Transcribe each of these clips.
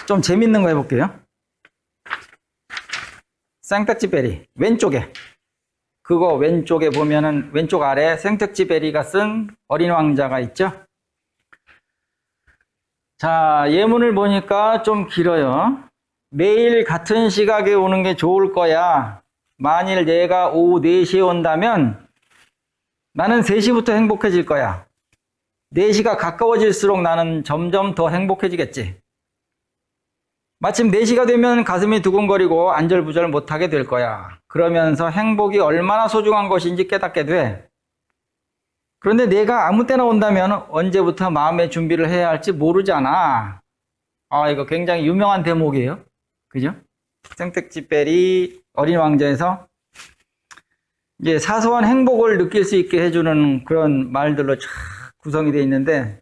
좀 재밌는 거 해볼게요. 생택쥐베리 왼쪽에 그거 왼쪽에 보면은 왼쪽 아래 생택쥐베리가 쓴 어린 왕자가 있죠. 자, 예문을 보니까 좀 길어요. 매일 같은 시각에 오는 게 좋을 거야. 만일 내가 오후 4시에 온다면 나는 3시부터 행복해질 거야. 4시가 가까워질수록 나는 점점 더 행복해지겠지. 마침 4시가 되면 가슴이 두근거리고 안절부절 못하게 될 거야. 그러면서 행복이 얼마나 소중한 것인지 깨닫게 돼. 그런데 내가 아무 때나 온다면 언제부터 마음의 준비를 해야 할지 모르잖아. 아, 이거 굉장히 유명한 대목이에요. 그죠? 생택쥐베리 어린 왕자에서 이제 사소한 행복을 느낄 수 있게 해주는 그런 말들로 쫙 구성이 되어 있는데,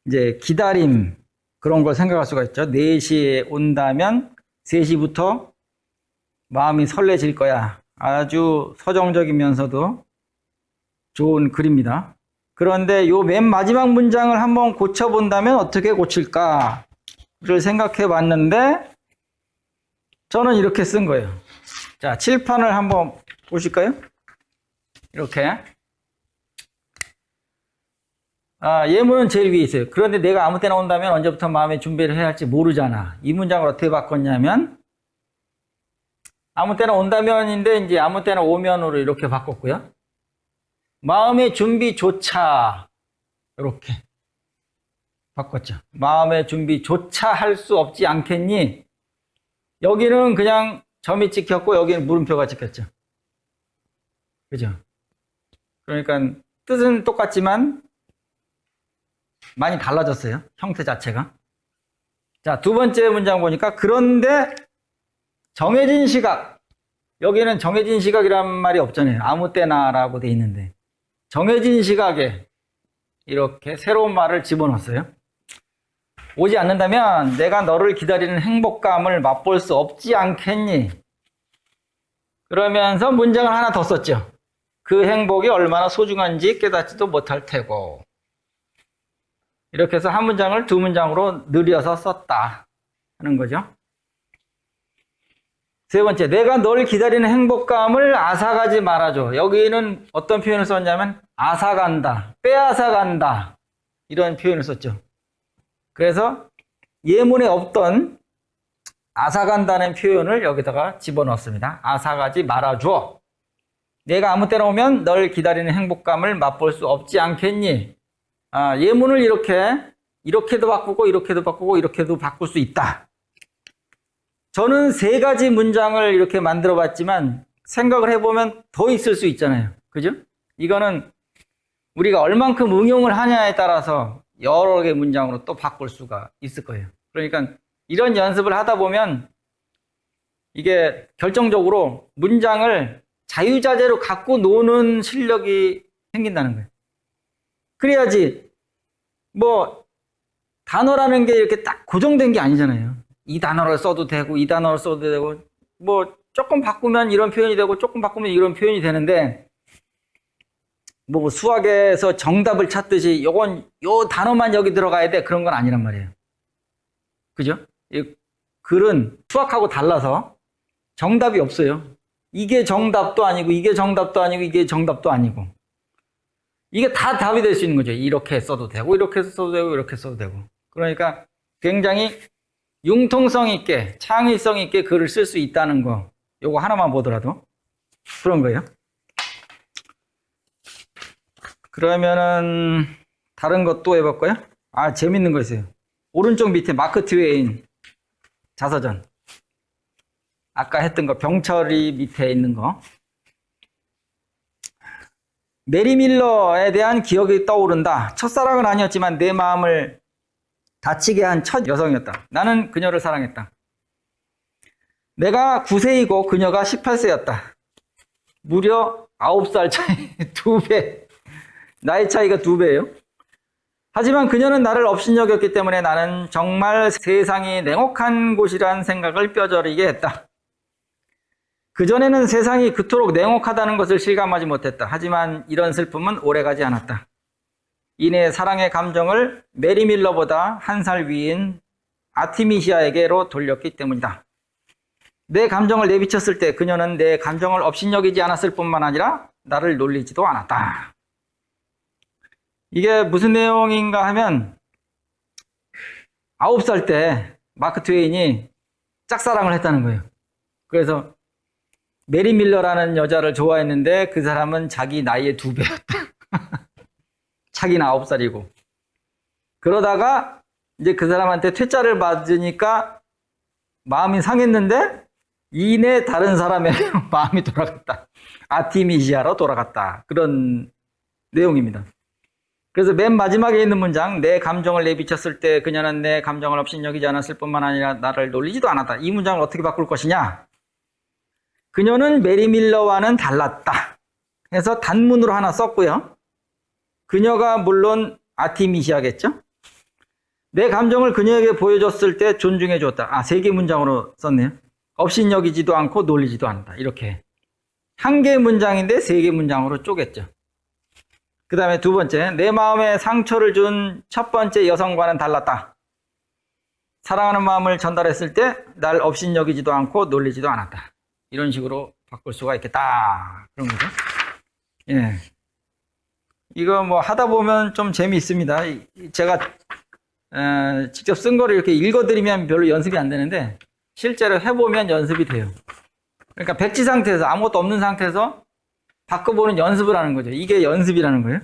이제 기다림, 그런 걸 생각할 수가 있죠. 4시에 온다면 3시부터 마음이 설레질 거야. 아주 서정적이면서도 좋은 글입니다. 그런데 요 맨 마지막 문장을 한번 고쳐본다면 어떻게 고칠까를 생각해 봤는데, 저는 이렇게 쓴 거예요. 자, 칠판을 한번 보실까요? 이렇게. 예문은 제일 위에 있어요. 그런데 내가 아무 때나 온다면 언제부터 마음의 준비를 해야 할지 모르잖아. 이 문장을 어떻게 바꿨냐면, 아무 때나 온다면인데 이제 아무 때나 오면으로 이렇게 바꿨고요. 마음의 준비조차 이렇게 바꿨죠. 마음의 준비조차 할 수 없지 않겠니? 여기는 그냥 점이 찍혔고 여기는 물음표가 찍혔죠. 그죠? 그러니까 뜻은 똑같지만 많이 달라졌어요. 형태 자체가. 자, 두 번째 문장 보니까 그런데 정해진 시각. 여기는 정해진 시각이란 말이 없잖아요. 아무 때나라고 돼 있는데 정해진 시각에 이렇게 새로운 말을 집어넣었어요. 오지 않는다면 내가 너를 기다리는 행복감을 맛볼 수 없지 않겠니? 그러면서 문장을 하나 더 썼죠. 그 행복이 얼마나 소중한지 깨닫지도 못할 테고. 이렇게 해서 한 문장을 두 문장으로 늘려서 썼다 하는 거죠. 세 번째, 내가 널 기다리는 행복감을 앗아가지 말아줘. 여기는 어떤 표현을 썼냐면 앗아간다, 빼앗아간다 이런 표현을 썼죠. 그래서 예문에 없던 앗아간다는 표현을 여기다가 집어넣었습니다. 앗아가지 말아줘. 내가 아무 때나 오면 널 기다리는 행복감을 맛볼 수 없지 않겠니? 예문을 이렇게도 바꾸고 이렇게도 바꾸고 이렇게도 바꿀 수 있다. 저는 세 가지 문장을 이렇게 만들어 봤지만 생각을 해보면 더 있을 수 있잖아요. 그죠? 이거는 우리가 얼만큼 응용을 하냐에 따라서 여러 개의 문장으로 또 바꿀 수가 있을 거예요. 그러니까 이런 연습을 하다 보면 이게 결정적으로 문장을 자유자재로 갖고 노는 실력이 생긴다는 거예요. 그래야지 뭐 단어라는 게 이렇게 딱 고정된 게 아니잖아요. 이 단어를 써도 되고 이 단어를 써도 되고 뭐 조금 바꾸면 이런 표현이 되고 조금 바꾸면 이런 표현이 되는데, 뭐 수학에서 정답을 찾듯이 요건 요 단어만 여기 들어가야 돼 그런 건 아니란 말이에요. 그죠? 이 글은 수학하고 달라서 정답이 없어요. 이게 정답도 아니고 이게 정답도 아니고 이게 정답도 아니고, 이게 다 답이 될 수 있는 거죠. 이렇게 써도 되고 이렇게 써도 되고 이렇게 써도 되고. 그러니까 굉장히 융통성 있게 창의성 있게 글을 쓸 수 있다는 거, 요거 하나만 보더라도 그런 거예요. 그러면은 다른 것도 해볼까요? 재밌는 거 있어요. 오른쪽 밑에 마크 트웨인 자서전, 아까 했던 거 병철이 밑에 있는 거. 메리 밀러에 대한 기억이 떠오른다. 첫사랑은 아니었지만 내 마음을 다치게 한 첫 여성이었다. 나는 그녀를 사랑했다. 내가 9세이고 그녀가 18세였다. 무려 9살 차이, 2배. 나이 차이가 2배예요. 하지만 그녀는 나를 업신여겼기 때문에 나는 정말 세상이 냉혹한 곳이란 생각을 뼈저리게 했다. 그전에는 세상이 그토록 냉혹하다는 것을 실감하지 못했다. 하지만 이런 슬픔은 오래가지 않았다. 이내 사랑의 감정을 메리 밀러보다 1살 위인 아티미시아에게로 돌렸기 때문이다. 내 감정을 내비쳤을 때 그녀는 내 감정을 업신여기지 않았을 뿐만 아니라 나를 놀리지도 않았다. 이게 무슨 내용인가 하면 9살 때 마크 트웨인이 짝사랑을 했다는 거예요. 그래서 메리 밀러라는 여자를 좋아했는데 그 사람은 자기 나이의 2배였다. 자기는 9살이고. 그러다가 이제 그 사람한테 퇴짜를 받으니까 마음이 상했는데 이내 다른 사람에게 마음이 돌아갔다. 아티미시아로 돌아갔다. 그런 내용입니다. 그래서 맨 마지막에 있는 문장, 내 감정을 내비쳤을 때 그녀는 내 감정을 업신여기지 않았을 뿐만 아니라 나를 놀리지도 않았다. 이 문장을 어떻게 바꿀 것이냐? 그녀는 메리 밀러와는 달랐다. 해서 단문으로 하나 썼고요. 그녀가 물론 아티미시아겠죠? 내 감정을 그녀에게 보여줬을 때 존중해 줬다. 3개 문장으로 썼네요. 업신여기지도 않고 놀리지도 않는다. 이렇게. 1개 문장인데 3개 문장으로 쪼갰죠. 그 다음에 2번째, 내 마음에 상처를 준 첫 번째 여성과는 달랐다. 사랑하는 마음을 전달했을 때 날 업신여기지도 않고 놀리지도 않았다. 이런 식으로 바꿀 수가 있겠다. 그런 거죠. 예. 이거 뭐 하다 보면 좀 재미있습니다. 제가 직접 쓴 거를 이렇게 읽어드리면 별로 연습이 안 되는데 실제로 해보면 연습이 돼요. 그러니까 백지 상태에서 아무것도 없는 상태에서 바꿔보는 연습을 하는 거죠. 이게 연습이라는 거예요.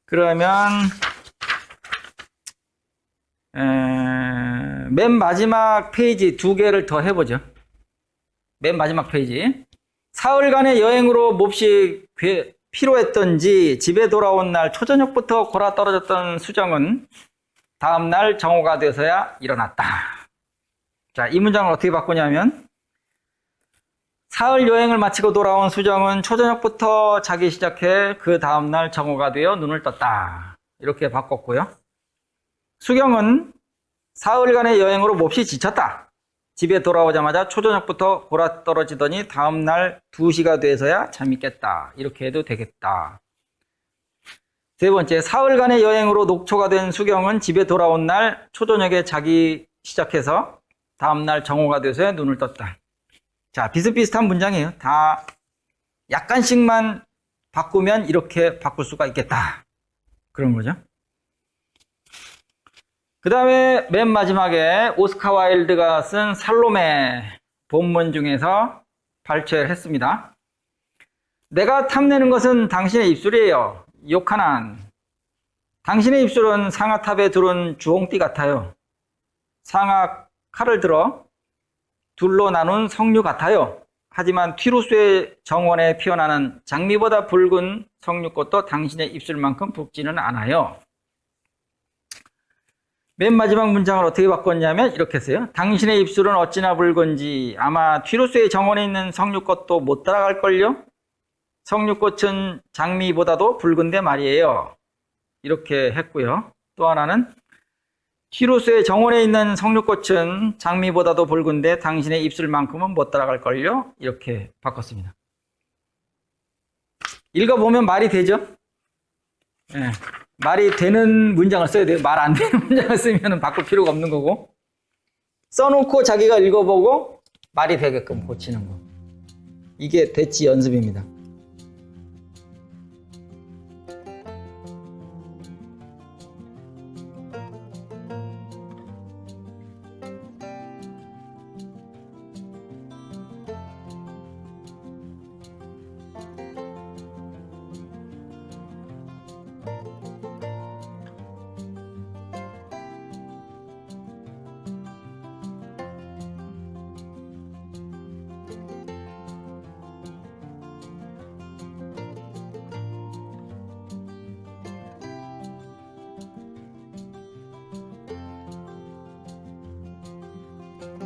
그러면 맨 마지막 페이지 2개를 더 해보죠. 맨 마지막 페이지. 사흘간의 여행으로 몹시 피로했던지 집에 돌아온 날 초저녁부터 골아 떨어졌던 수정은 다음날 정오가 돼서야 일어났다. 자, 이 문장을 어떻게 바꾸냐면 사흘 여행을 마치고 돌아온 수정은 초저녁부터 자기 시작해 그 다음날 정오가 되어 눈을 떴다. 이렇게 바꿨고요. 수경은 사흘간의 여행으로 몹시 지쳤다. 집에 돌아오자마자 초저녁부터 골아 떨어지더니 다음날 2시가 돼서야 잠이 깼다. 이렇게 해도 되겠다. 3번째, 사흘간의 여행으로 녹초가 된 수경은 집에 돌아온 날 초저녁에 자기 시작해서 다음날 정오가 돼서야 눈을 떴다. 자, 비슷비슷한 문장이에요. 다 약간씩만 바꾸면 이렇게 바꿀 수가 있겠다. 그런 거죠. 그 다음에 맨 마지막에 오스카 와일드가 쓴 살로메 본문 중에서 발췌를 했습니다. 내가 탐내는 것은 당신의 입술이에요. 요카난. 당신의 입술은 상아탑에 두른 주홍띠 같아요. 상아 칼을 들어 둘로 나눈 석류 같아요. 하지만 티루스의 정원에 피어나는 장미보다 붉은 석류꽃도 당신의 입술만큼 붉지는 않아요. 맨 마지막 문장을 어떻게 바꿨냐면 이렇게 했어요. 당신의 입술은 어찌나 붉은지 아마 티루스의 정원에 있는 석류꽃도 못 따라갈걸요? 석류꽃은 장미보다도 붉은데 말이에요. 이렇게 했고요. 또 하나는 티루스의 정원에 있는 석류꽃은 장미보다도 붉은데 당신의 입술만큼은 못 따라갈걸요? 이렇게 바꿨습니다. 읽어보면 말이 되죠? 네. 말이 되는 문장을 써야 돼요. 말 안 되는 문장을 쓰면 바꿀 필요가 없는 거고, 써놓고 자기가 읽어보고 말이 되게끔 고치는 거. 이게 대치 연습입니다.